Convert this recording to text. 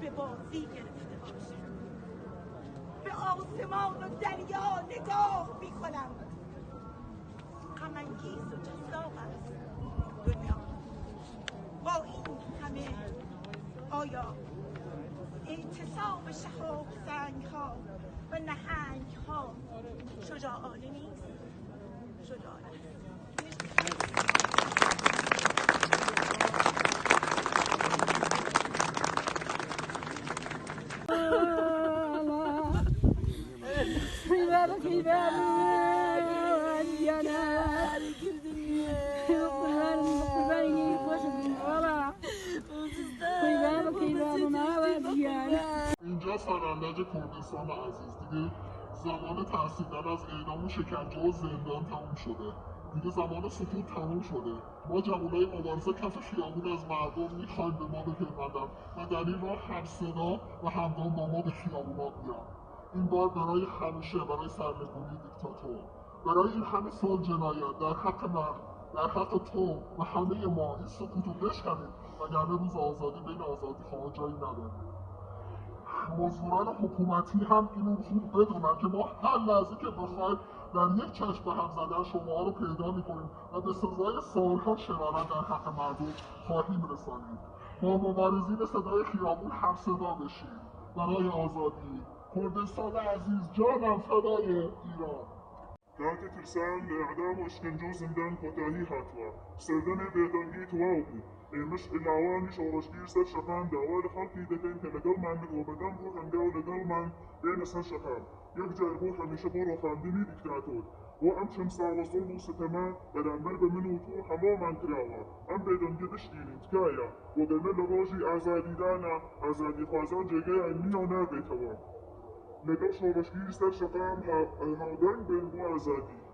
به بازی گرفته باش. به آسمان و دریا نگاه میکنم. غم انگیز و جذاب است دنیا. با این همه آیا اعتصاب شهاب سنگ ها و نهنگ ها شجاعانه نیست؟ شجاعانه اینجا سرندج کردستان عزیز. دیگه زمان ترسیدن از اعدام و شکنجه و زندان تموم شده. دیگه زمان سکوت تموم شده. ما جوانای مبارزه کف خیابون از مردم میخوایم به ما بپیوندن و در این راه هم صدا و همگام با ما به خیابونا بیان. این بار برای همیشه، برای سرنگونی دیکتاتور، برای این همه سال جنایت در حق من، در حق تو و همه ما این سکوت رو بشکنیم وگرنه روز آزادی بین آزادی خواه جایی نداریم. مزدوران حکومتی هم اینو خوب بدونن که ما هر لحظه که بخوایم در یک چشم به هم زدن شما رو پیدا میکنیم و به سزای سالها شرارت در حق مردم خواهیم رسانید. با مبارزین صدای خیابون هم صدا بشیم برای آزادی. کردستان عزیز جانم فدای ایران. کاتی ترسان لإعدام وإشكنجة وزندان كوتاهي هاتوا سردن بيتنجي تواوبو مش العواني شورشگیر سر شقام دعوا لخلقی دکن که لگل من وبدن روح انگاو لگل من بین سر شقام یک جای روح همیشه برو خاندنی دیکتاتور و ام شمسا و ظلم و ستما بدن بر بمن و تو همو من تراوا ام بيتنجي دشتيني تكايا وقلنا لغوشي آزادی دانا آزادی خوازان جگه نیو نابیتوا لگل شورشگیر سر شقام هاودن بین بو آزادی